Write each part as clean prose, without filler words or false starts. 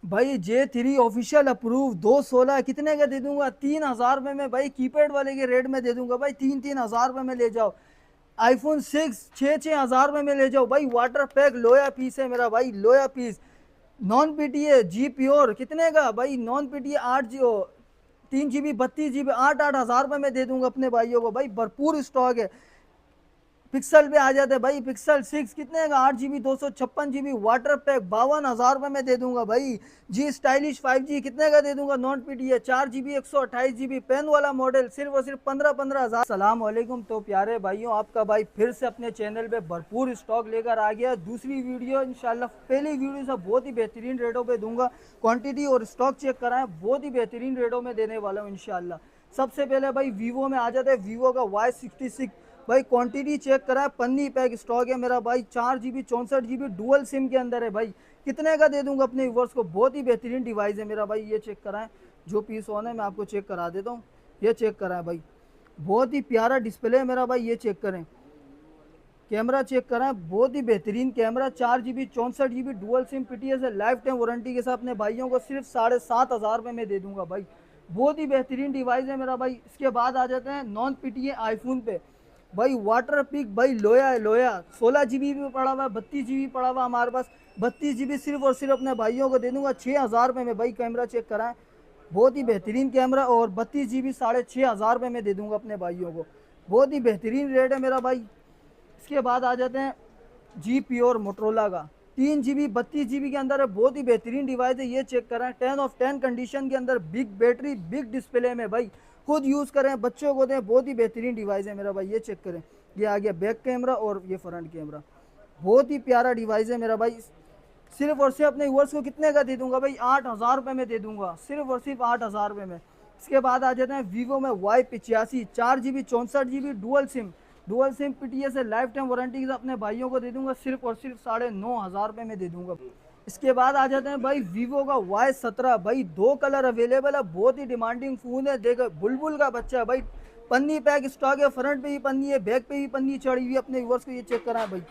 भाई J3 official approve 216 कितने का दे दूंगा? 3,000 रुपये में भाई, कीपैड वाले के रेट में दे दूंगा भाई। 3,000 रुपये में ले जाओ। आईफोन 6 6,000 रुपये में ले जाओ भाई। वाटर पैक लोया पीस है मेरा भाई, लोया पीस। नॉन पीटीए जी प्योर कितने का भाई? नॉन पीटीए 8 जी 3 GB 32 GB 8,000 रुपये में दे दूंगा अपने भाइयों को भाई। भरपूर स्टॉक है। पिक्सल पे आ जाते हैं भाई। पिक्सल 6 कितने का? 8 GB 256 GB वाटर पैक 52,000 रुपये में दे दूंगा भाई। जी स्टाइलिश 5G कितने का दे दूंगा? नॉन पीटीए 4 GB 128 GB पेन वाला मॉडल सिर्फ और सिर्फ 15,000। सलाम वालेकुम। तो प्यारे भाइयों, आपका भाई फिर से अपने चैनल पे भरपूर स्टॉक लेकर आ गया। दूसरी वीडियो इंशाल्लाह। पहली वीडियो से बहुत ही बेहतरीन रेटों पे दूंगा। क्वांटिटी और स्टॉक चेक कराएं, बहुत ही बेहतरीन रेटों में देने वाला हूँ इंशाल्लाह। सबसे पहले भाई वीवो में आ जाते हैं। वीवो का Y66 भाई, क्वांटिटी चेक करा है, पन्नी पैक स्टॉक है मेरा भाई। 4 GB 64 GB डुअल सिम के अंदर है भाई। कितने का दे दूंगा अपने व्यूअर्स को? बहुत ही बेहतरीन डिवाइस है मेरा भाई। ये चेक कराएं, जो पीस ऑन है मैं आपको चेक करा देता हूँ। ये चेक कराएं भाई, बहुत ही प्यारा डिस्प्ले है मेरा भाई। ये चेक करें, कैमरा चेक कराएं, बहुत ही बेहतरीन camera. 4 GB 64 GB dual SIM PTS है, लाइफ टाइम वारंटी के साथ अपने भाइयों को सिर्फ 7,500 रुपये में दे दूंगा भाई। बहुत ही बेहतरीन डिवाइस है मेरा भाई। इसके बाद आ जाते हैं नॉन पीटीए आईफोन पे भाई। वाटर पिक भाई लोया है, लोया 16 GB भी पड़ा हुआ है, 32 GB पड़ा हुआ हमारे पास। 32 GB सिर्फ और सिर्फ अपने भाइयों को दे दूंगा 6,000 रुपये में भाई। कैमरा चेक कराएं, बहुत ही बेहतरीन कैमरा। और 32 GB 6,500 रुपये में दे दूंगा अपने भाइयों को। बहुत ही बेहतरीन रेट है मेरा भाई। इसके बाद आ जाते हैं जी प्योर मोटरोला का। 3 GB 32 GB के अंदर है, बहुत ही बेहतरीन डिवाइस है। ये चेक करें, 10/10 कंडीशन के अंदर, बिग बैटरी बिग डिस्प्ले में भाई। खुद यूज़ करें, बच्चों को दें, बहुत ही बेहतरीन डिवाइस है मेरा भाई। ये चेक करें, ये आ गया बैक कैमरा और ये फ्रंट कैमरा। बहुत ही प्यारा डिवाइस है मेरा भाई। सिर्फ और सिर्फ अपने व्यूअर्स को कितने का दे दूंगा भाई? 8,000 रुपये में दे दूंगा, सिर्फ और सिर्फ 8,000 रुपये में। इसके बाद आ जाते हैं वीवो में Y85 4 GB 64 GB dual SIM PTS है, लाइफ टाइम वारंटी के साथ अपने भाइयों को दे दूंगा सिर्फ और सिर्फ 9,500 रुपये में दे दूंगा। इसके बाद आ जाते हैं भाई वीवो का Y17 भाई। 2 कलर अवेलेबल है, बहुत ही डिमांडिंग फ़ोन है। देखो बुलबुल का बच्चा है भाई। पन्नी पैक स्टॉक है, फ्रंट पे भी पन्नी है, बैक पे भी पन्नी चढ़ी हुई है। अपने व्यूअर्स को ये चेक करा है भाई।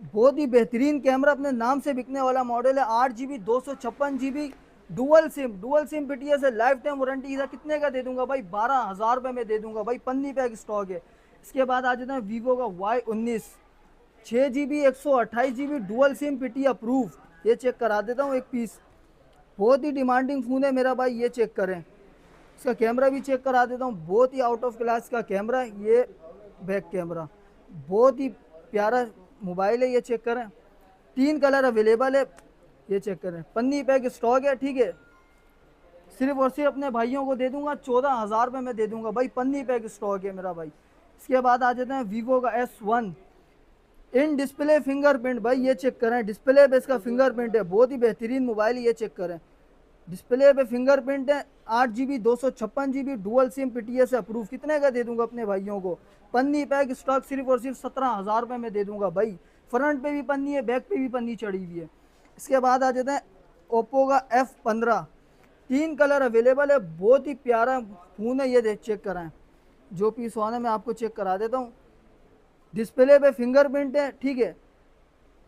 बहुत ही बेहतरीन कैमरा, अपने नाम से बिकने वाला मॉडल है। 8 GB 256 GB dual SIM PTS है, लाइफ टाइम वारंटी है। कितने का दे दूंगा भाई? 12,000 रुपये में दे दूंगा भाई। पन्नी पैक स्टॉक है। इसके बाद आ जाता है वीवो का Y19 6 GB 128 GB dual SIM PT approve. ये चेक करा देता हूँ एक पीस। बहुत ही डिमांडिंग फ़ोन है मेरा भाई। ये चेक करें, इसका कैमरा भी चेक करा देता हूँ। बहुत ही आउट ऑफ क्लास का कैमरा। ये बैक कैमरा, बहुत ही प्यारा मोबाइल है। ये चेक करें, 3 कलर अवेलेबल है। ये चेक करें, पन्नी पैक स्टॉक है, ठीक है। सिर्फ और सिर्फ अपने भाइयों को दे दूंगा 14,000 रुपये में दे दूंगा भाई। पन्नी पैक स्टॉक है मेरा भाई। इसके बाद आ जाते हैं वीवो का S1 इन डिस्प्ले फिंगरप्रिंट भाई। ये चेक करें, डिस्प्ले पे इसका फिंगरप्रिंट है, बहुत ही बेहतरीन मोबाइल। ये चेक करें, डिस्प्ले पे फिंगरप्रिंट है। 8 GB 256 GB dual SIM PTS approve. कितने का दे दूंगा अपने भाइयों को? पन्नी पैक स्टॉक सिर्फ और सिर्फ 17,000 रुपये में दे दूंगा भाई। फ्रंट पे भी पन्नी है, बैक पे भी पन्नी चढ़ी हुई है। इसके बाद आ जाते हैं ओप्पो का F15 3 कलर अवेलेबल है, बहुत ही प्यारा फ़ोन है। ये देख चेक कराएं, जो पीस ऑन है मैं आपको चेक करा देता हूँ। डिस्प्ले पे फिंगरप्रिंट है, ठीक है।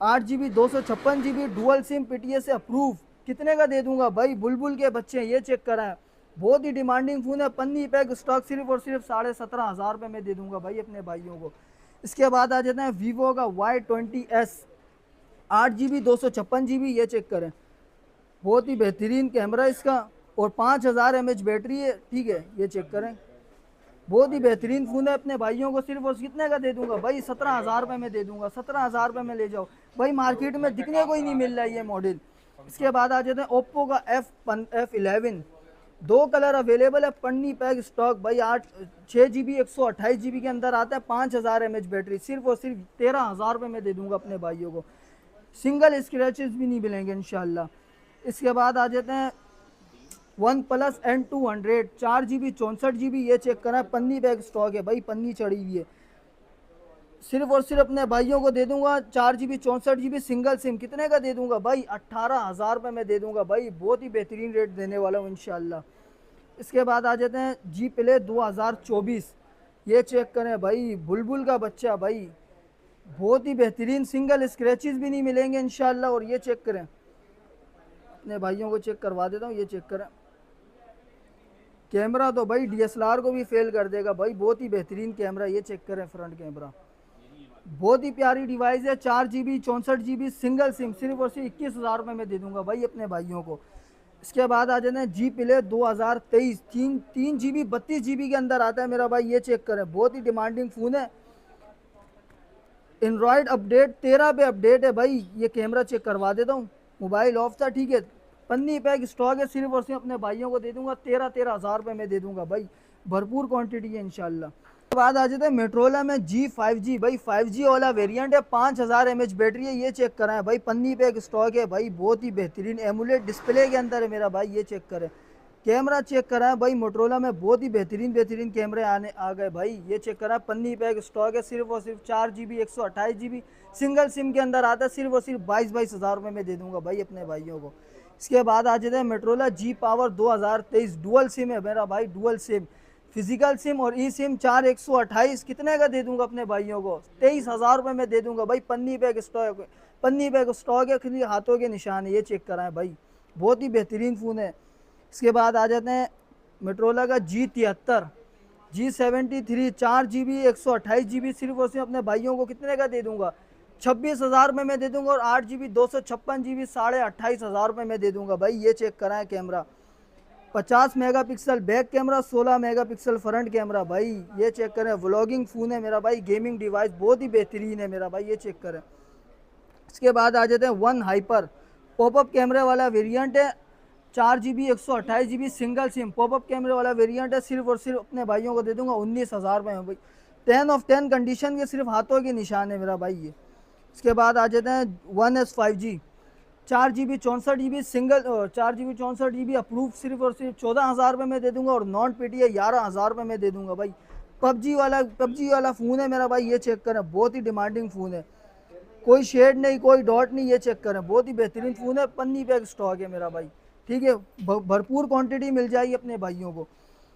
8 GB 256 GB dual SIM PTS से अप्रूव। कितने का दे दूंगा भाई? बुलबुल के बच्चे, ये चेक कराएं, बहुत ही डिमांडिंग फ़ोन है। पन्नी पैक स्टॉक सिर्फ और सिर्फ 17,500 रुपये में दे दूंगा भाई अपने भाइयों को। इसके बाद आ जाते हैं वीवो का Y20s 8 GB 256 GB। ये चेक करें, बहुत ही बेहतरीन कैमरा इसका और 5,000 mAh बैटरी है, ठीक है। ये चेक करें, बहुत ही बेहतरीन फ़ोन है। अपने भाइयों को सिर्फ और कितने का दे दूंगा भाई? 17,000 रुपये में दे दूंगा। 17,000 रुपये में ले जाओ भाई। मार्केट में दिखने को ही नहीं मिल रहा है ये मॉडल। इसके बाद आ जाते हैं ओप्पो का F11 2 कलर अवेलेबल है, पन्नी पैक स्टॉक भाई। 6 GB 128 GB के अंदर आता है, 5,000 mAh बैटरी। सिर्फ और सिर्फ 13,000 रुपये में दे दूंगा अपने भाइयों को। सिंगल स्क्रैचेस भी नहीं मिलेंगे इंशाल्लाह। इसके बाद आ जाते हैं OnePlus N200 4 GB 64 GB। ये चेक करा, पन्नी बैग स्टॉक है भाई, पन्नी चढ़ी हुई है। सिर्फ और सिर्फ अपने भाइयों को दे दूंगा 4 GB 64 GB सिंगल सिम। कितने का दे दूंगा भाई? 18,000 रुपये में दे दूंगा भाई। बहुत ही बेहतरीन रेट देने वाला हूँ इंशाल्लाह। इसके बाद आ जाते हैं जी प्ले 2024। ये चेक करें भाई, बुलबुल का बच्चा भाई, बहुत ही बेहतरीन, सिंगल स्क्रैचेस भी नहीं मिलेंगे इंशाल्लाह। और ये चेक करें, अपने भाइयों को चेक करवा देता हूँ, ये चेक करें। कैमरा तो भाई DSLR को भी फेल कर देगा भाई, बहुत ही बेहतरीन कैमरा, ये चेक करें फ्रंट कैमरा, बहुत ही प्यारी डिवाइस है। 4 GB 64 GB सिंगल सिम, सिर्फ और सिर्फ 21,000 रुपये में दे दूंगा भाई अपने भाइयों को। इसके बाद आ जाते हैं जी प्ले 2023, 3 GB 32 GB के अंदर आता है मेरा भाई, ये चेक करें, बहुत ही डिमांडिंग फ़ोन है। एंड्रॉयड अपडेट 13 पे अपडेट है भाई, ये कैमरा चेक करवा देता हूँ। मोबाइल ऑफ था, ठीक है, पन्नी पैक स्टॉक है, सिर्फ और सिर्फ अपने भाइयों को दे दूंगा 13,000 रुपये में दे दूंगा भाई, भरपूर क्वांटिटी है इंशाल्लाह। उसके बाद आ जाते हैं मेट्रोला में G5G भाई, 5G वाला वेरिएंट है, 5000 mAh बैटरी है, ये चेक कराएं भाई, पन्नी पैक स्टॉक है भाई, बहुत ही बेहतरीन एमुलेट डिस्प्ले के अंदर है मेरा भाई, ये चेक करें। कैमरा चेक कराएं भाई, मोटरोला में बहुत ही बेहतरीन कैमरे आ गए भाई, ये चेक कराएं, पन्नी पैक स्टॉक है, सिर्फ और सिर्फ 4 GB 128 GB सिंगल सिम के अंदर आता है, सिर्फ और सिर्फ 22,000 रुपये में दे दूंगा भाई अपने भाइयों को। इसके बाद आ जाते हैं मेट्रोला G पावर 2023, डुअल सिम है मेरा भाई, डुअल सिम, फिजिकल सिम और ई सिम, 4128 कितने का दे दूंगा अपने भाइयों को, 23,000 रुपये में दे दूंगा भाई, पन्नी पैक स्टॉक है, खुद हाथों के निशान है, ये चेक कराएं भाई, बहुत ही बेहतरीन फ़ोन है। इसके बाद आ जाते हैं मेट्रोला का G73, G73, 4 GB 128 GB सिर्फ और सिर्फ अपने भाइयों को कितने का दे दूंगा, 26,000 रुपये में दे दूंगा, और 8 GB 256 GB 28,500 रुपये में दे दूंगा भाई, ये चेक कराएं camera. 50 megapixel back camera, 16 megapixel front camera भाई, ये चेक करें, व्लॉगिंग फ़ोन है मेरा भाई, गेमिंग डिवाइस बहुत ही बेहतरीन है मेरा भाई, ये चेक करें। इसके बाद आ जाते हैं वन हाइपर, पॉपअप कैमरे वाला वेरिएंट है, 4 GB 128 GB single SIM, popup कैमरे वाला वेरिएंट है, सिर्फ और सिर्फ अपने भाइयों को दे दूंगा 19,000 रुपये में भाई, 10 of 10 कंडीशन के, सिर्फ हाथों के निशान है मेरा भाई ये। इसके बाद आ जाते हैं 1S 5G, 4 GB 64 GB single, 4 GB 64 GB approve, सिर्फ और सिर्फ 14,000 रुपये में दे दूंगा, और नॉन PTI 11,000 रुपये में दे दूंगा भाई। पबजी वाला फ़ोन है मेरा भाई, ये चेक करें, बहुत ही डिमांडिंग फ़ोन है, कोई शेड नहीं, कोई डॉट नहीं, ये चेक करें, बहुत ही बेहतरीन फ़ोन है, पन्नी पैक स्टॉक है मेरा भाई, ठीक है, भरपूर क्वांटिटी मिल जाएगी अपने भाइयों को।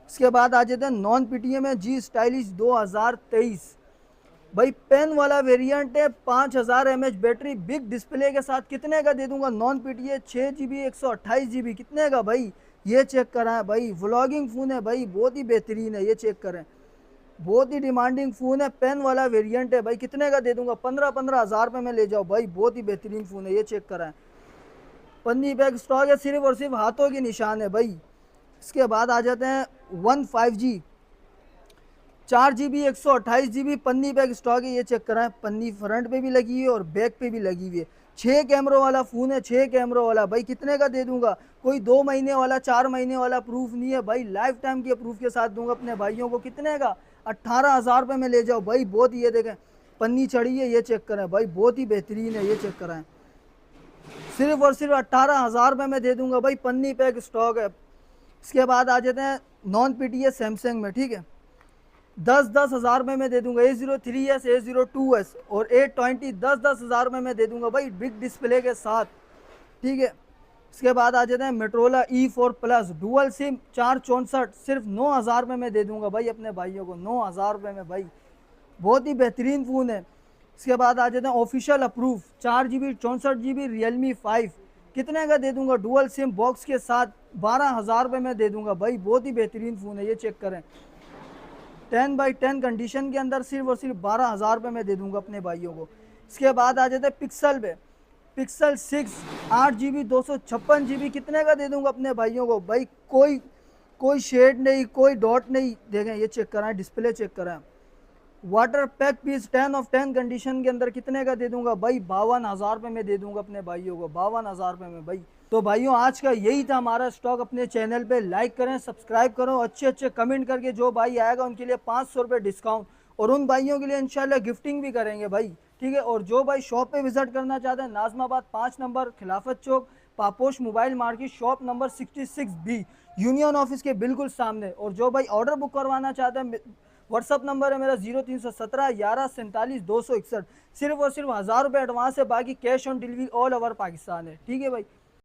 इसके बाद आ जाते हैं नॉन PTI में G स्टाइलिश 2023 भाई, पेन वाला वेरिएंट है, 5000 mAh बैटरी, बिग डिस्प्ले के साथ, कितने का दे दूंगा, नॉन PTI 6 GB 128 GB कितने का भाई, ये चेक कराएं भाई, व्लॉगिंग फ़ोन है भाई, बहुत ही बेहतरीन है, ये चेक करें, बहुत ही डिमांडिंग फ़ोन है, पेन वाला वेरिएंट है भाई, कितने का दे दूंगा, 15,000 रुपये में ले जाओ भाई, बहुत ही बेहतरीन फ़ोन है, ये चेक कराएं, पन्नी बैग स्टॉक है, सिर्फ और सिर्फ हाथों के निशान है भाई। इसके बाद आ जाते हैं 15G, 4 GB 128 GB पन्नी बैग स्टॉक है, ये चेक कराएं, पन्नी फ्रंट पे भी लगी हुई है और बैक पे भी लगी हुई है, 6 कैमरों वाला फ़ोन है, 6 कैमरों वाला भाई, कितने का दे दूंगा, कोई 2 महीने वाला 4 महीने वाला प्रूफ नहीं है भाई, लाइफ टाइम के प्रूफ के साथ दूंगा अपने भाइयों को, कितने का, 18,000 रुपये में ले जाओ भाई, बहुत ही, ये देखें पन्नी चढ़ी है, ये चेक करें भाई, बहुत ही बेहतरीन है, ये चेक कराएं, सिर्फ और सिर्फ 18,000 रुपये में दे दूंगा भाई, पन्नी पैक स्टॉक है। इसके बाद आ जाते हैं नॉन PTI सैमसंग में, ठीक है, 10,000 रुपये में दे दूंगा, A03s A02s और A20 10,000 रुपये में दे दूंगा भाई, बिग डिस्प्ले के साथ, ठीक है। इसके बाद आ जाते हैं मेट्रोला E4 प्लस डुअल सिम 464, सिर्फ 9,000 रुपये में दे दूंगा भाई अपने भाइयों को, 9,000 रुपये में भाई, बहुत ही बेहतरीन फ़ोन है। इसके बाद आ जाते हैं official approve 4 GB 64 GB Realme 5 कितने का दे दूंगा, डुअल सिम बॉक्स के साथ 12,000 रुपये में दे दूंगा भाई, बहुत ही बेहतरीन फ़ोन है, ये चेक करें, 10x10 कंडीशन के अंदर, सिर्फ और सिर्फ 12,000 रुपये में दे दूंगा अपने भाइयों को। इसके बाद आ जाते हैं पिक्सल पे, पिक्सल 6 8 GB 256 GB कितने का दे दूंगा अपने भाइयों को भाई, कोई शेड नहीं, कोई डॉट नहीं, देखें ये चेक कराएं, डिस्प्ले चेक कराएं, water pack piece 10 of 10 condition के अंदर कितने का दे दूंगा भाई, 52,000 रुपये में दे दूंगा अपने भाइयों को, 52,000 रुपये में भाई। तो भाइयों आज का यही था हमारा स्टॉक, अपने चैनल पे लाइक करें, सब्सक्राइब करो, अच्छे कमेंट करके जो भाई आएगा उनके लिए 500 रुपये डिस्काउंट, और उन भाइयों के लिए इंशाल्लाह गिफ्टिंग भी करेंगे भाई, ठीक है। और जो भाई शॉप पे विजिट करना चाहते हैं, Najmabad 5 number Khilafat Chowk, Paposh mobile market, shop number 66B, union office के बिल्कुल सामने। और जो भाई ऑर्डर बुक करवाना चाहते हैं, व्हाट्सअप नंबर है मेरा 0317 11 47 261, सिर्फ और सिर्फ 1000 रुपये एडवांस है, बाकी cash on delivery all over Pakistan है, ठीक है भाई।